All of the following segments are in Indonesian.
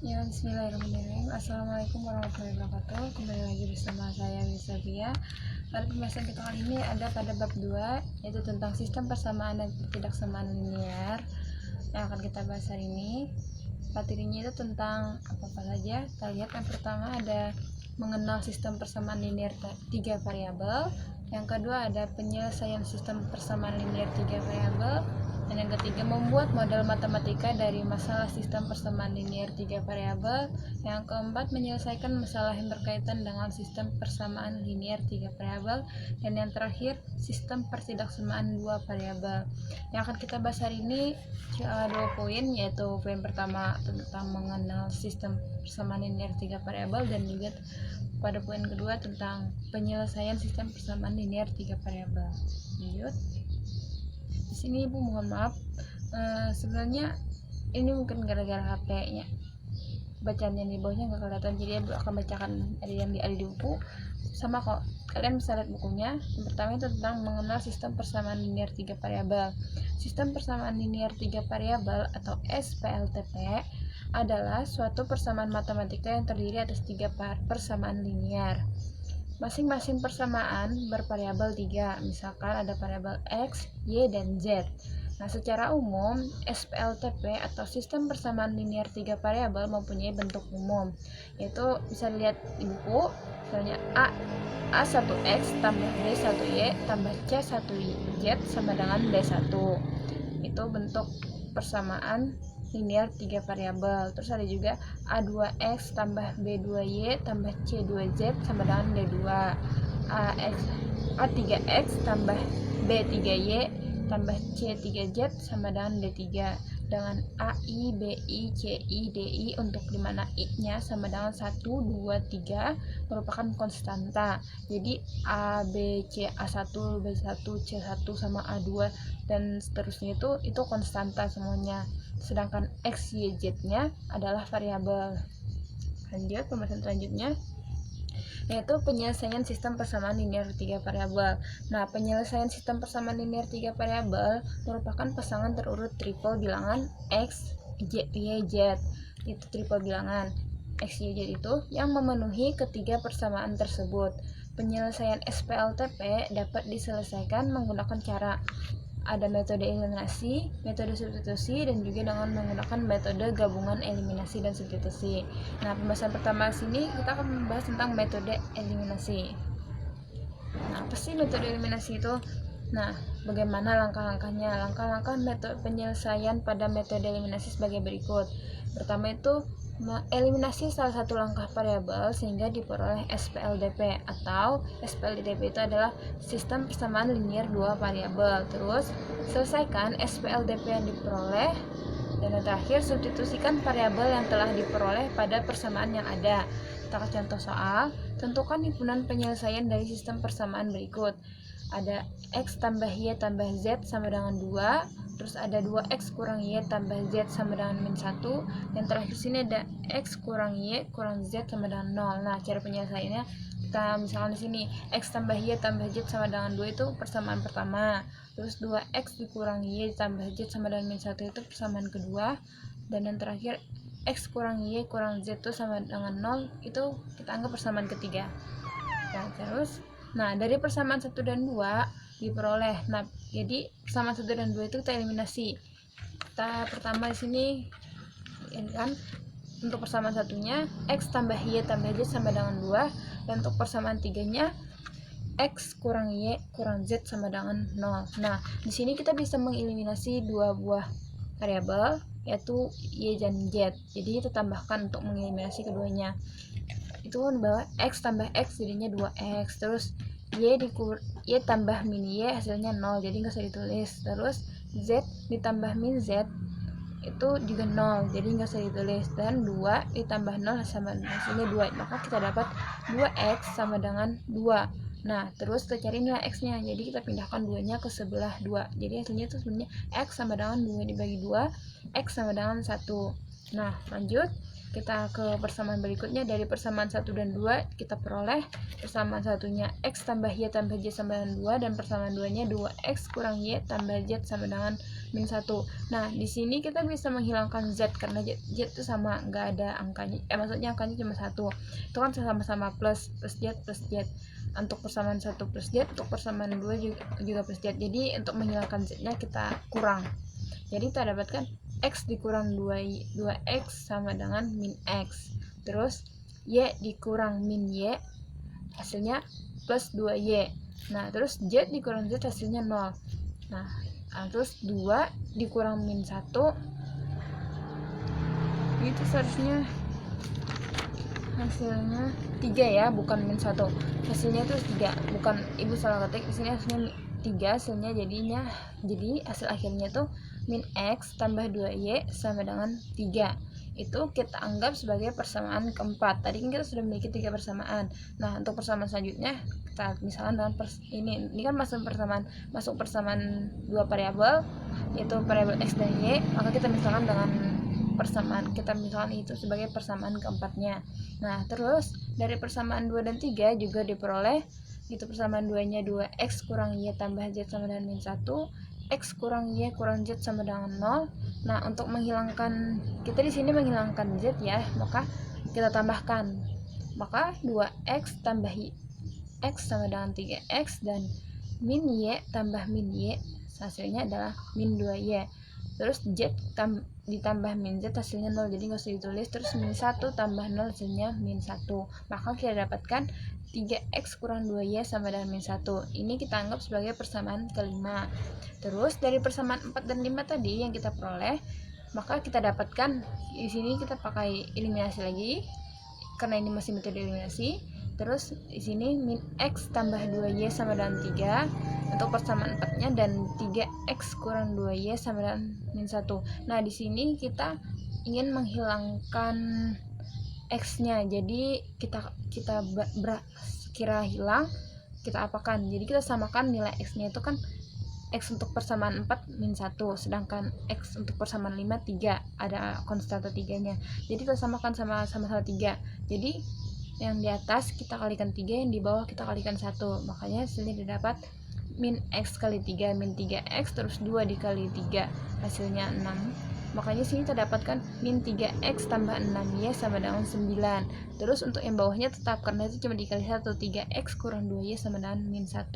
Ya, bismillahirrahmanirrahim. Assalamualaikum warahmatullahi wabarakatuh. Kembali lagi bersama saya Wisavia. Pada pembahasan kita kali ini ada pada bab 2, yaitu tentang sistem persamaan dan ketidaksamaan linear yang akan kita bahas hari ini. Materinya itu tentang apa saja. Kita lihat yang pertama ada mengenal sistem persamaan linear 3 variabel. Yang kedua ada penyelesaian sistem persamaan linear 3 variabel. Dan yang ketiga, membuat model matematika dari masalah sistem persamaan linear 3 variabel. Yang keempat, menyelesaikan masalah yang berkaitan dengan sistem persamaan linear 3 variabel. Dan yang terakhir, sistem pertidaksamaan 2 variabel. Yang akan kita bahas hari ini 2 poin, yaitu poin pertama tentang mengenal sistem persamaan linear 3 variabel, dan juga pada poin kedua tentang penyelesaian sistem persamaan linear 3 variabel. Lanjut. Di sini Ibu mohon maaf, sebenarnya ini mungkin gara-gara HP-nya bacaan yang di bawahnya nggak kelihatan, jadi Ibu akan bacakan yang ada di buku. Sama kok, kalian bisa lihat bukunya. Yang pertama itu tentang mengenal sistem persamaan linear 3 variabel. Sistem persamaan linear 3 variabel atau SPLTP adalah suatu persamaan matematika yang terdiri atas 3 persamaan linear. Masing-masing persamaan bervariabel 3, misalkan ada variabel X, Y, dan Z. Nah, secara umum, SPLTP atau sistem persamaan linear 3 variabel mempunyai bentuk umum, yaitu bisa dilihat di buku, misalnya A1X tambah B1Y tambah C1Z sama dengan D1. Itu bentuk persamaan linear 3 variabel. Terus ada juga A2X tambah B2Y tambah C2Z sama dengan D2. A3X tambah B3Y tambah C3Z sama dengan D3, dengan AI, BI, CI, DI untuk dimana I-nya sama dengan 1, 2, 3 merupakan konstanta. Jadi A, B, C, A1, B1, C1 sama A2 dan seterusnya itu konstanta semuanya. Sedangkan X, Y, Z-nya adalah variabel. Lanjut, pembahasan selanjutnya yaitu penyelesaian sistem persamaan linear 3 variabel. Nah, penyelesaian sistem persamaan linear 3 variabel merupakan pasangan terurut triple bilangan X, Y, Z. Itu triple bilangan X, Y, Z itu yang memenuhi ketiga persamaan tersebut. Penyelesaian SPLTP dapat diselesaikan menggunakan cara ada metode eliminasi, metode substitusi, dan juga dengan menggunakan metode gabungan eliminasi dan substitusi. Nah, pembahasan pertama sini kita akan membahas tentang metode eliminasi. Nah, apa sih metode eliminasi itu? Nah, bagaimana langkah-langkahnya? Langkah-langkah metode penyelesaian pada metode eliminasi sebagai berikut. Pertama itu eliminasi salah satu langkah variabel sehingga diperoleh SPLDP, atau SPLDP itu adalah sistem persamaan linear 2 variabel. Terus selesaikan SPLDP yang diperoleh, dan yang terakhir substitusikan variabel yang telah diperoleh pada persamaan yang ada. Kita ke contoh soal. Tentukan himpunan penyelesaian dari sistem persamaan berikut. Ada X tambah Y tambah Z sama dengan 2, terus ada 2X kurang Y tambah Z sama dengan min 1, yang terakhir sini ada X kurang Y kurang Z sama dengan 0. Nah, cara penyelesaiannya kita misalkan di sini X tambah Y tambah Z sama dengan 2 itu persamaan pertama, terus 2X dikurang Y tambah Z sama dengan min 1 itu persamaan kedua, dan yang terakhir X kurang Y kurang Z itu sama dengan 0 itu kita anggap persamaan ketiga. Nah, dari persamaan 1 dan 2 diperoleh. Nah, jadi persamaan 1 dan 2 itu kita eliminasi. Kita pertama di sini ini kan untuk persamaan satunya X tambah Y tambah Z sama dengan 2, dan untuk persamaan tiganya X kurang Y kurang Z sama dengan 0. Nah, di sini kita bisa mengeliminasi dua buah variabel, yaitu Y dan Z. Jadi kita tambahkan untuk mengeliminasi keduanya. Itu bahwa X tambah X jadinya 2X, terus Y tambah min Y hasilnya 0, jadi nggak usah ditulis. Terus Z ditambah min Z itu juga 0, jadi nggak usah ditulis. Dan 2 ditambah 0 sama hasilnya 2, maka kita dapat 2X sama dengan 2. Nah, terus kita cari nilai X-nya, jadi kita pindahkan 2-nya ke sebelah 2, jadi hasilnya itu sebenarnya X sama dengan 2 dibagi 2, X sama dengan 1. Nah, lanjut kita ke persamaan berikutnya. Dari persamaan 1 dan 2 kita peroleh persamaan satunya X tambah Y tambah Z sama dengan 2, dan persamaan 2 nya 2X kurang Y tambah Z sama dengan min 1. Nah, di sini kita bisa menghilangkan Z karena Z itu sama, nggak ada angkanya. Maksudnya angkanya cuma 1. Itu kan sama-sama plus Z plus Z. Untuk persamaan 1 plus Z, untuk persamaan 2 juga plus Z. Jadi untuk menghilangkan Z-nya kita kurang. Jadi kita dapatkan X dikurang 2X sama dengan min X. Terus Y dikurang min Y, hasilnya plus 2Y. Nah, terus Z dikurang Z hasilnya 0. Nah, terus 2 dikurang min 1, itu seharusnya hasilnya 3 ya, bukan min 1. Hasilnya itu 3, bukan ibu salah ketik. Di sini hasilnya 3, hasilnya jadi hasil akhirnya tuh min X tambah 2Y sama dengan 3. Itu kita anggap sebagai persamaan keempat. Tadi kan kita sudah memiliki 3 persamaan. Nah, untuk persamaan selanjutnya kita misalkan dengan ini kan masuk persamaan 2 variabel, yaitu variabel X dan Y, maka kita misalkan dengan kita misalkan itu sebagai persamaan keempatnya. Nah, terus dari persamaan 2 dan 3 juga diperoleh itu persamaan 2-nya 2X kurang Y tambah Z sama dengan min 1, X kurang Y kurang Z sama dengan 0. Nah, untuk menghilangkan, kita di sini menghilangkan Z ya, maka kita tambahkan. Maka 2X tambah X sama dengan 3X dan min Y tambah min Y, hasilnya adalah min 2Y. Terus Z ditambah min Z hasilnya 0, jadi nggak usah ditulis. Terus min 1 tambah 0 hasilnya min 1. Maka kita dapatkan 3X kurang 2Y sama dengan min 1. Ini kita anggap sebagai persamaan kelima. Terus dari persamaan 4 dan 5 tadi yang kita peroleh, maka kita dapatkan di sini kita pakai eliminasi lagi karena ini masih metode eliminasi. Terus di sini min X tambah 2Y sama dengan 3 untuk persamaan 4-nya, dan 3X kurang 2Y sama dengan min 1. Nah, di sini kita ingin menghilangkan X-nya. Jadi kita kira hilang, kita apakan? Jadi kita samakan nilai X-nya itu kan X untuk persamaan 4 min 1, sedangkan X untuk persamaan 5 3, ada konstanta 3-nya. Jadi kita samakan sama-sama 3. Jadi yang di atas kita kalikan 3, yang di bawah kita kalikan 1. Makanya hasilnya didapat min X kali 3, min 3X terus 2 dikali 3, hasilnya 6. Makanya sini kita dapatkan min 3X tambah 6Y sama dengan 9. Terus untuk yang bawahnya tetap karena itu cuma dikali 1, 3X kurang 2Y sama dengan min 1.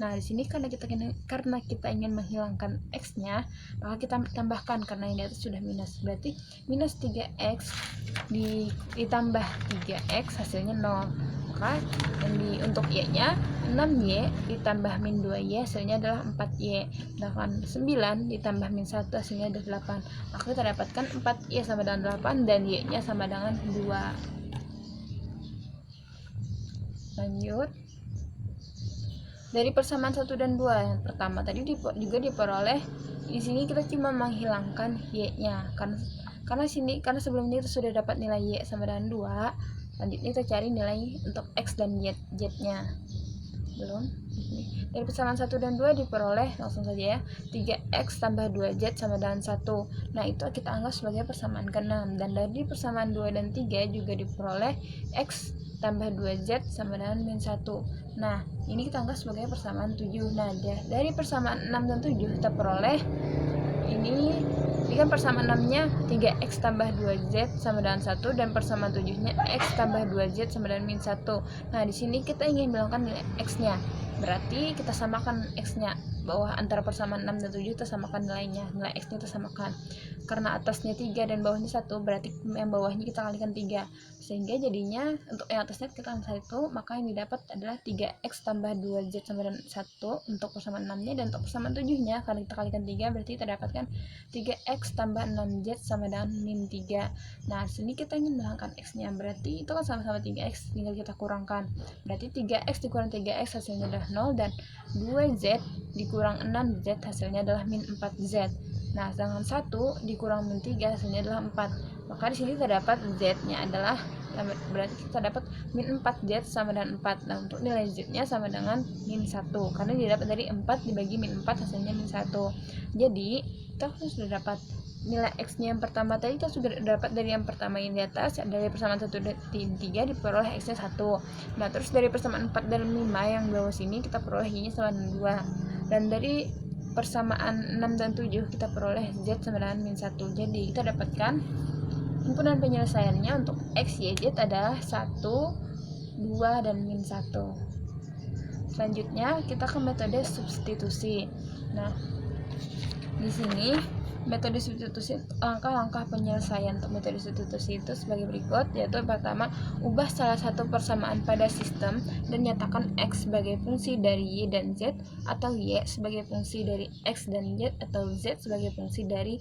Nah, di sini karena kita ingin menghilangkan X-nya, maka kita tambahkan karena yang di atas sudah minus. Berarti minus 3X ditambah 3X hasilnya 0. Maka untuk Y-nya 6Y ditambah min 2Y hasilnya adalah 4Y. Sedangkan 9 ditambah min 1 hasilnya adalah 8. Maka kita dapatkan 4Y sama dengan 8 dan Y-nya sama dengan 2. Lanjut. Dari persamaan 1 dan 2 yang pertama tadi juga diperoleh, di sini kita cuma menghilangkan Y-nya karena sebelumnya itu sudah dapat nilai Y sama dengan 2. Selanjutnya kita cari nilai untuk X dan Z-nya. Belum. Dari persamaan 1 dan 2 diperoleh langsung saja ya, 3X tambah 2Z sama dengan 1. Nah, itu kita anggap sebagai persamaan ke-6. Dan dari persamaan 2 dan 3 juga diperoleh X tambah 2Z sama dengan min 1. Nah, ini kita anggap sebagai persamaan 7. Nah, dari persamaan 6 dan 7 kita peroleh ini kan persamaan 6-nya 3X tambah 2Z sama dengan 1, dan persamaan 7-nya X tambah 2Z sama dengan min 1. Nah, di sini kita ingin bilangkan nilai X-nya. Berarti kita samakan X-nya. Bawah antara persamaan 6 dan 7 kita samakan nilainya. Nilai X-nya kita samakan. Karena atasnya 3 dan bawahnya 1, berarti yang bawahnya kita kalikan 3. Sehingga jadinya untuk yang atasnya kita kalikan 1, maka yang didapat adalah 3X tambah 2Z sama dengan 1 untuk persamaan 6-nya, dan untuk persamaan 7-nya kalau kita kalikan 3 berarti kita dapatkan 3X tambah 6Z sama dengan min 3. Nah, sini kita ingin menghilangkan X-nya, berarti itu kan sama-sama 3X, tinggal kita kurangkan. Berarti 3X dikurang 3X hasilnya adalah 0, dan 2Z dikurang 6Z hasilnya adalah min 4Z. Nah, sedangkan 1 dikurang min 3 hasilnya adalah 4. Maka di sini kita dapat Z-nya adalah, berarti kita dapat min 4Z sama dengan 4. Nah, untuk nilai Z-nya sama dengan min 1 karena didapat dari 4 dibagi min 4 hasilnya min 1. Jadi kita sudah dapat nilai X-nya yang pertama tadi, kita sudah dapat dari yang pertama yang di atas, dari persamaan 1 dan 3 diperoleh X-nya 1. Nah, terus dari persamaan 4 dan 5 yang bawah sini kita peroleh Y-nya sama dengan 2. Dan dari persamaan 6 dan 7 kita peroleh Z sama dengan min 1. Jadi kita dapatkan himpunan penyelesaiannya untuk X, Y, Z adalah 1, 2, dan min 1. Selanjutnya kita ke metode substitusi. Nah, di sini metode substitusi, langkah-langkah penyelesaian untuk metode substitusi itu sebagai berikut, yaitu pertama, ubah salah satu persamaan pada sistem dan nyatakan X sebagai fungsi dari Y dan Z, atau Y sebagai fungsi dari X dan Z, atau Z sebagai fungsi dari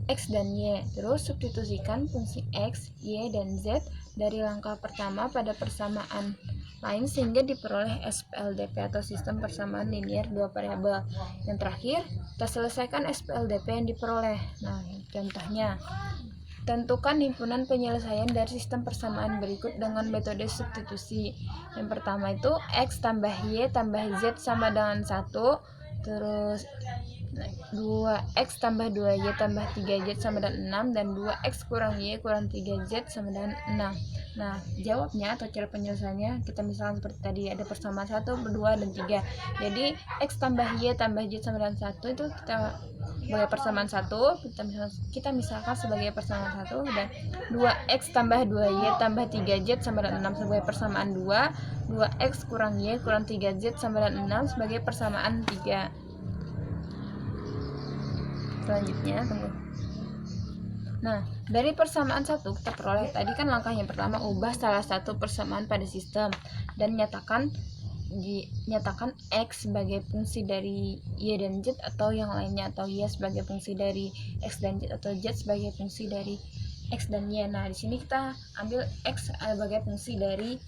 X dan Y. Terus substitusikan fungsi X, Y, dan Z dari langkah pertama pada persamaan lain sehingga diperoleh SPLDP atau sistem persamaan linear dua variabel. Yang terakhir, kita selesaikan SPLDP yang diperoleh. Nah, contohnya, tentukan himpunan penyelesaian dari sistem persamaan berikut dengan metode substitusi. Yang pertama itu X tambah Y tambah Z sama dengan 1, terus 2X tambah 2Y tambah 3Z sama dengan 6, dan 2X kurang Y kurang 3Z sama dengan 6. Nah, jawabnya atau cara penyelesaiannya kita misalkan seperti tadi, ada persamaan 1, 2, dan 3. Jadi X tambah Y tambah Z sama dengan 1 itu kita sebagai persamaan 1, kita misalkan sebagai persamaan 1, dan 2X tambah 2Y tambah 3Z sama dengan 6 sebagai persamaan 2, 2X kurang Y kurang 3Z sama dengan 6 sebagai persamaan 3. Selanjutnya, tunggu. Nah, dari persamaan 1 kita peroleh tadi kan langkah yang pertama, ubah salah satu persamaan pada sistem dan nyatakan X sebagai fungsi dari Y dan Z atau yang lainnya, atau Y sebagai fungsi dari X dan Z, atau Z sebagai fungsi dari X dan Y. Nah, di sini kita ambil X sebagai fungsi dari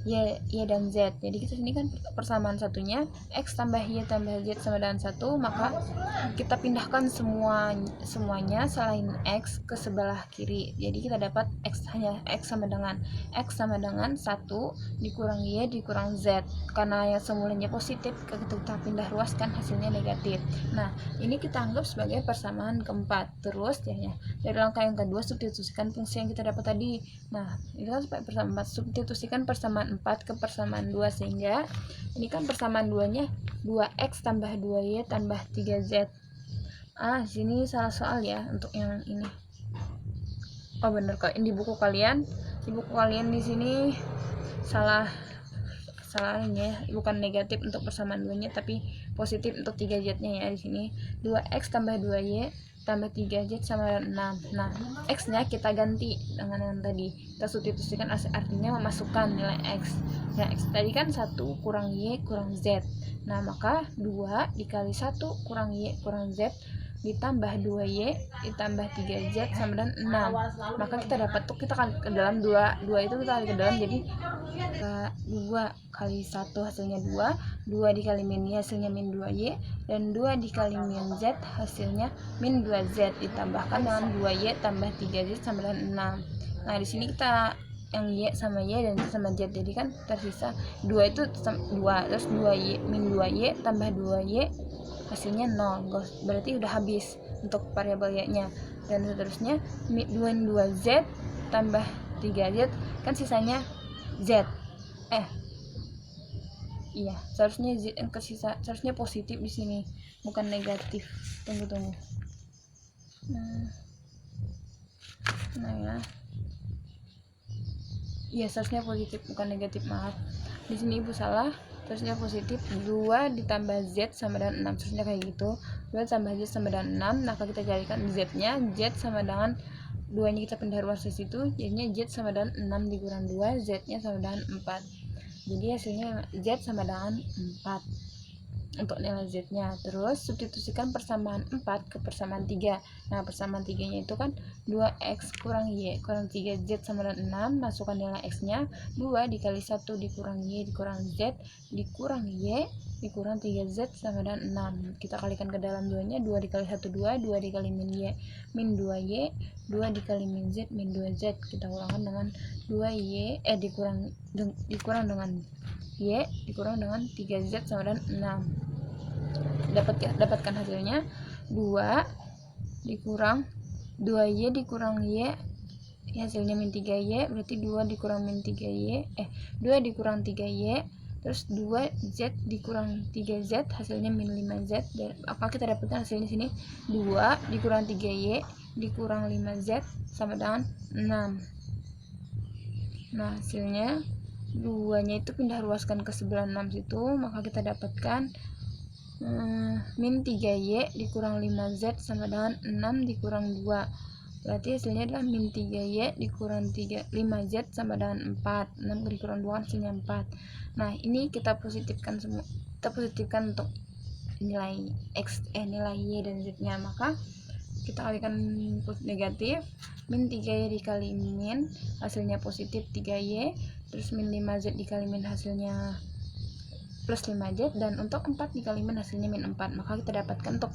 Y dan Z. Jadi kita sini kan persamaan satunya X tambah Y tambah Z sama dengan 1, maka kita pindahkan semuanya selain X ke sebelah kiri. Jadi kita dapat X sama dengan 1 dikurang Y dikurang Z. Karena yang semulanya positif, ketika kita pindah ruaskan hasilnya negatif. Nah, ini kita anggap sebagai persamaan keempat. Terus ya, dari langkah yang kedua, substitusikan fungsi yang kita dapat tadi. Nah, ini kan supaya persamaan 4, substitusikan persamaan 4 ke persamaan 2, sehingga ini kan persamaan 2-nya 2X tambah 2Y tambah 3Z. Sini salah soal ya untuk yang ini. Oh bener kok, ini di buku kalian di sini salah ya, bukan negatif untuk persamaan 2-nya tapi positif untuk 3Z-nya ya. Di sini 2X tambah 2Y tambah 3Z sama dengan 6. Nah, X-nya kita ganti dengan yang tadi. Kita substitusikan, artinya memasukkan nilai X. Nah, X tadi kan 1 kurang Y kurang Z. Nah, maka 2 dikali 1 kurang Y kurang Z ditambah 2Y ditambah 3Z sama dengan 6. Maka kita dapat tuh, kita kali ke dalam 2 itu kita kali ke dalam, jadi 2 kali 1 hasilnya 2 dikali min Y hasilnya min 2Y, dan 2 dikali min Z hasilnya min 2Z ditambahkan dengan 2Y tambah 3Z sama dengan 6. Nah, di sini kita yang Y sama Y dan Z sama Z, jadi kan tersisa 2 itu 2, terus 2Y min 2Y tambah 2Y hasilnya 0, berarti udah habis untuk variabel Y-nya. Dan seterusnya 2Z tambah 3Z, kan sisanya Z. Iya, seharusnya Z yang kesisa, seharusnya positif di sini, bukan negatif. Tunggu. Nah ya. Iya, seharusnya positif bukan negatif, maaf. Di sini ibu salah. Terusnya positif, 2 ditambah Z sama dengan 6, terusnya kayak gitu. 2 tambah Z sama dengan 6, maka kita carikan Z-nya, Z sama dengan 2 nya kita pindah ruas ke situ, jadinya Z sama dengan 6 dikurang 2, Z-nya sama dengan 4. Jadi hasilnya Z sama dengan 4 untuk nilai Z-nya. Terus substitusikan persamaan 4 ke persamaan 3. Nah, persamaan 3-nya itu kan 2X kurang Y kurang 3Z sama dengan 6, masukkan nilai X-nya, 2 dikali 1 dikurang Y dikurang Z dikurang Y dikurang 3Z sama dengan 6. Kita kalikan ke dalam 2-nya, 2 dikali 1 2, 2 dikali min Y min 2Y, 2 dikali min Z min 2Z. Kita ulangkan dengan 2Y dikurang dengan Y dikurang dengan 3Z sama dengan 6. Dapatkan hasilnya 2 dikurang 2Y dikurang Y, hasilnya min 3Y, berarti 2 dikurang min 3Y 2 dikurang 3Y terus 2Z dikurang 3Z hasilnya min 5Z. Dan apa kita dapatkan hasilnya sini? 2 dikurang 3Y dikurang 5Z sama dengan 6. Nah, hasilnya 2-nya itu pindah ruaskan ke sebelah 6 situ, maka kita dapatkan min 3Y dikurang 5Z sama dengan 6 dikurang 2. Berarti hasilnya adalah min 3Y dikurang 5Z sama dengan 4. 6 dikurang 2 hasilnya 4. Nah, ini kita positifkan semua. Kita positifkan untuk nilai X, nilai Y dan Z-nya. Maka kita kalikan negatif, min 3Y dikali min hasilnya positif 3Y, terus min 5Z dikali min hasilnya plus 5Z, dan untuk 4 dikali min hasilnya min 4. Maka kita dapatkan untuk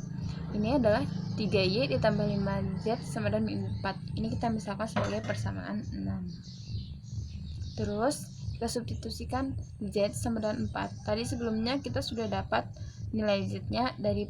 ini adalah 3Y ditambah 5Z sama dengan min 4. Ini kita misalkan sebagai persamaan 6. Terus kita substitusikan Z sama dengan 4. Tadi sebelumnya kita sudah dapat nilai Z-nya dari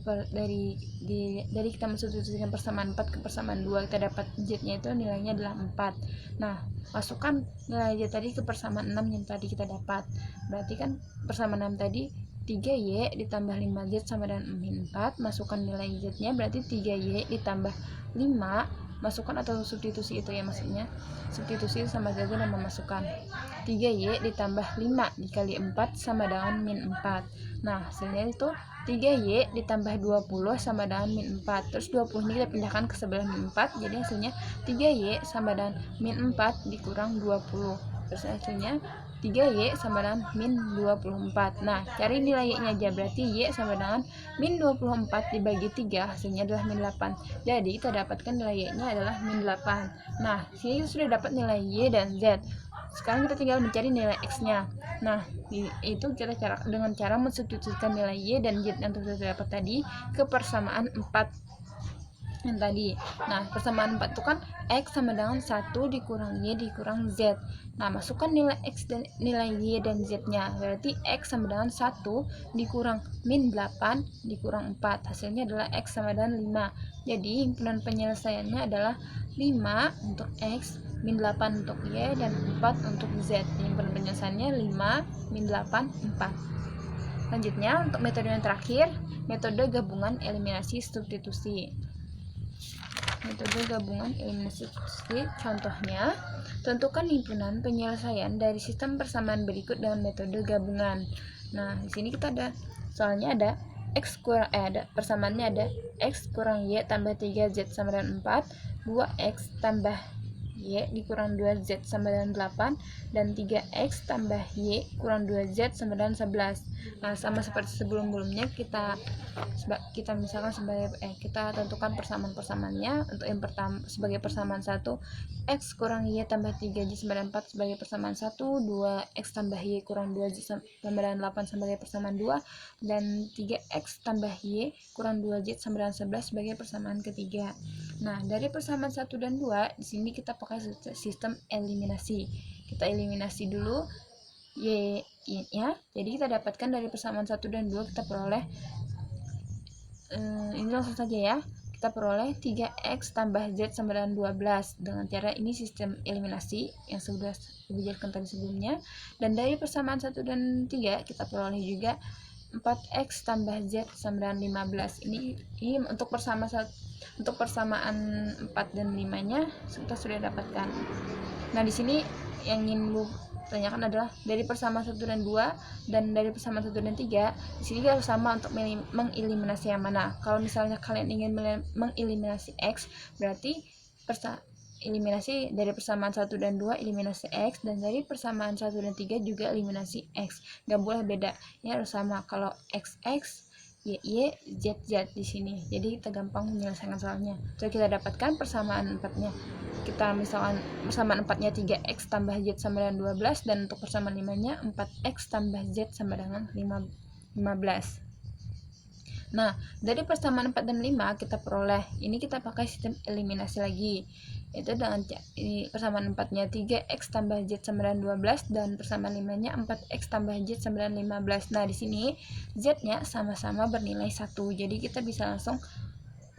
kita mensubstitusikan persamaan 4 ke persamaan 2, kita dapat Z-nya itu nilainya adalah 4. Nah, masukkan nilai Z tadi ke persamaan 6 yang tadi kita dapat. Berarti kan persamaan 6 tadi 3Y ditambah 5Z sama dengan min 4, masukkan nilai Z-nya berarti 3Y ditambah 5, masukkan atau substitusi itu ya, maksudnya substitusi sama Z dan memasukkan 3Y ditambah 5 dikali 4 sama dengan min 4. Nah, hasilnya itu 3Y ditambah 20 sama dengan min 4. Terus 20 ini kita pindahkan ke sebelah min 4, jadi hasilnya 3Y sama dengan min 4 dikurang 20. Terus hasilnya 3Y sama dengan min 24. Nah, cari nilai Y-nya aja, berarti Y sama dengan min 24 dibagi 3, hasilnya adalah min 8. Jadi kita dapatkan nilai Y-nya adalah min 8. Nah, sini kita sudah dapat nilai Y dan Z. Sekarang kita tinggal mencari nilai X-nya. Nah, itu kita dengan cara mensubstitusikan nilai Y dan Z yang sudah dapat tadi ke persamaan 4 yang tadi. Nah, persamaan 4 itu kan X sama dengan 1 dikurang Y dikurang Z. Nah, masukkan nilai X dan nilai Y dan Z-nya. Berarti X sama dengan 1 dikurang min 8 dikurang 4. Hasilnya adalah X sama dengan 5. Jadi, himpunan penyelesaiannya adalah 5 untuk X, min 8 untuk Y, dan 4 untuk Z. Himpunan penyelesaiannya 5, min 8, 4. Selanjutnya, untuk metode yang terakhir, metode gabungan eliminasi substitusi. Metode gabungan eliminasi substitusi, contohnya, tentukan himpunan penyelesaian dari sistem persamaan berikut dengan metode gabungan. Nah, di sini kita ada soalnya ada X kurang ada persamaannya ada X kurang Y tambah 3Z sama dengan 4, 2X tambah Y dikurang 2Z sama dengan 8, dan 3X tambah Y kurang 2Z sama dengan 11. Nah, sama seperti sebelum-sebelumnya kita misalkan sebagai kita tentukan persamaan-persamaannya. Untuk yang pertama sebagai persamaan 1, X kurang Y tambah 3Z sama dengan 4 sebagai persamaan 1, 2X tambah Y kurang 2Z sama dengan 8 sebagai persamaan 2, dan 3X tambah Y kurang 2Z sama dengan 11 sebagai persamaan ketiga. Nah, dari persamaan 1 dan 2 di sini kita pakai sistem eliminasi. Kita eliminasi dulu Y-nya. Jadi kita dapatkan dari persamaan 1 dan 2 kita peroleh ini langsung saja ya. Kita peroleh 3X tambah Z sama dengan 12 dengan cara ini, sistem eliminasi yang sudah dijelaskan tadi sebelumnya. Dan dari persamaan 1 dan 3 kita peroleh juga 4X tambah Z sama dengan 15. Ini untuk persamaan 4 dan 5-nya kita sudah dapatkan. Nah, di sini yang ingin lu tanyakan adalah dari persamaan 1 dan 2 dan dari persamaan 1 dan 3, di sini kita sama untuk mengeliminasi yang mana. Kalau misalnya kalian ingin mengeliminasi X, berarti eliminasi dari persamaan 1 dan 2 eliminasi X, dan dari persamaan 1 dan 3 juga eliminasi X. Gak boleh beda. Ini harus sama. Kalau X, Y, Z di sini. Jadi kita gampang menyelesaikan soalnya. Jadi kita dapatkan persamaan 4-nya. Kita misalkan persamaan 4-nya 3X tambah Z sama dengan 12, dan untuk persamaan 5-nya 4X tambah Z sama dengan 15. Nah, dari persamaan 4 dan 5 kita peroleh, ini kita pakai sistem eliminasi lagi. Itu dengan persamaan 4-nya 3X tambah Z sama dengan 12, dan persamaan 5-nya 4X tambah Z sama dengan 15. Nah, di sini Z-nya sama-sama bernilai 1. Jadi kita bisa langsung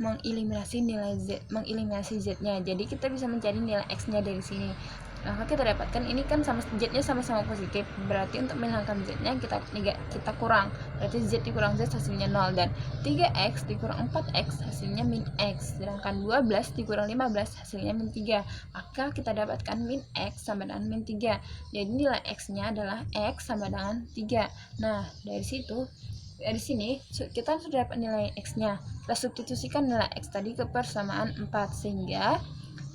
mengeliminasi Z-nya. Jadi kita bisa mencari nilai X-nya dari sini. Maka kita dapatkan ini kan sama z-nya sama-sama positif, berarti untuk menghilangkan z-nya kita kurang, berarti z dikurang z hasilnya 0, dan 3x dikurang 4x hasilnya min x, sedangkan 12 dikurang 15 hasilnya min 3. Maka kita dapatkan min x sama dengan min 3. Jadi nilai x-nya adalah x sama dengan 3. Nah, dari sini kita sudah dapat nilai x-nya. Kita substitusikan nilai x tadi ke persamaan 4, sehingga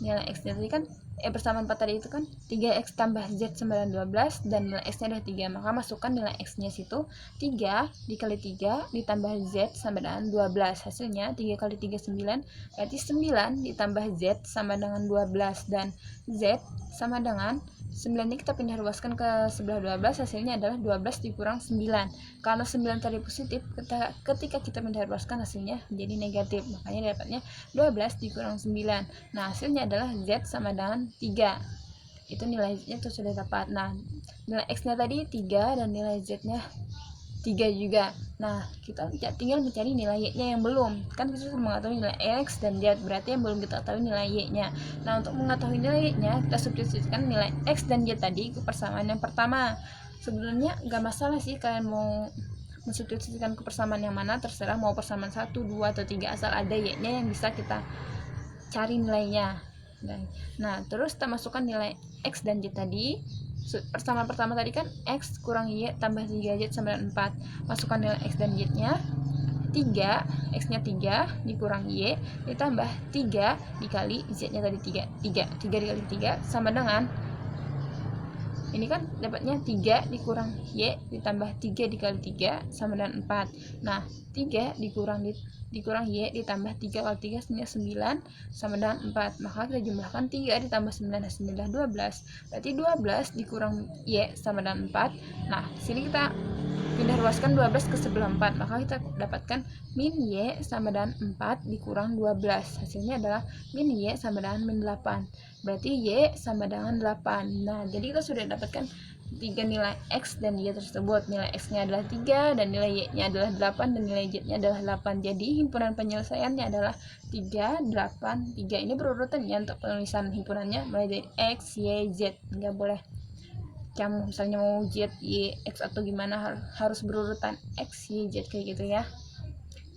nilai x-nya tadi kan persamaan 4 tadi itu kan 3x tambah z sama dengan 12, dan nilai x-nya adalah 3. Maka masukkan nilai x-nya situ 3 dikali 3 ditambah z sama dengan 12. Hasilnya 3 kali 3 9, berarti 9 ditambah z sama dengan 12, dan z sama dengan 9 ini kita pindah luaskan ke sebelah 12, hasilnya adalah 12 dikurang 9. Karena 9 tadi positif, ketika kita pindah luaskan hasilnya menjadi negatif, makanya dapatnya 12 dikurang 9. Nah, hasilnya adalah z sama dengan 3. Itu nilai z-nya itu sudah dapat. Nah, nilai x-nya tadi 3 dan nilai z-nya 3 juga. Nah, kita tinggal mencari nilai y-nya yang belum. Kan kita sudah mengetahui nilai x dan z, berarti yang belum kita ketahui nilai y-nya. Nah, untuk mengetahui nilai y-nya, kita substitusikan nilai x dan y tadi ke persamaan yang pertama. Sebenarnya nggak masalah sih kalian mau mensubstitusikan ke persamaan yang mana, terserah, mau persamaan 1, 2, atau 3, asal ada y-nya yang bisa kita cari nilainya. Nah, terus kita masukkan nilai x dan y tadi. Persamaan pertama tadi kan x kurang y tambah 3z sama dengan 4. Masukkan nilai x dan y-nya 3, x-nya 3 dikurang y ditambah 3 dikali z-nya tadi 3 dikali 3 sama dengan, ini kan dapatnya 3 dikurang y ditambah 3 dikali 3 sama dengan 4. Nah, 3 dikurang y ditambah 3 kali 3 hasilnya 9 sama dengan 4. Maka kita jumlahkan 3 ditambah 9 hasilnya adalah 12. Berarti 12 dikurang y sama dengan 4. Nah, sini kita pindah luaskan 12 ke sebelah 4. Maka kita dapatkan min y sama dengan 4 dikurang 12. Hasilnya adalah min y sama dengan min 8. Berarti y sama dengan 8. Nah, jadi kita sudah dapatkan 3 nilai x dan y tersebut. Nilai x-nya adalah 3 dan nilai y-nya adalah 8 dan nilai z-nya adalah 8. Jadi himpunan penyelesaiannya adalah 3, 8, 3. Ini berurutannya untuk penulisan himpunannya mulai dari x, y, z. Nggak boleh kamu misalnya mau z, y, x atau gimana, harus berurutan x, y, z kayak gitu ya.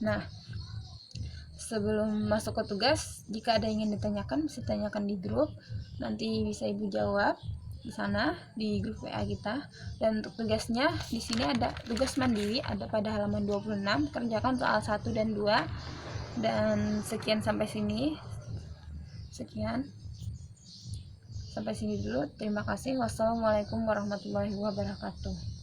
Nah, sebelum masuk ke tugas, jika ada yang ingin ditanyakan bisa tanyakan di grup, nanti bisa ibu jawab di sana di grup WA kita. Dan untuk tugasnya di sini ada tugas mandiri, ada pada halaman 26, kerjakan soal 1 dan 2. Dan sekian sampai sini. Sampai sini dulu. Terima kasih. Wassalamualaikum warahmatullahi wabarakatuh.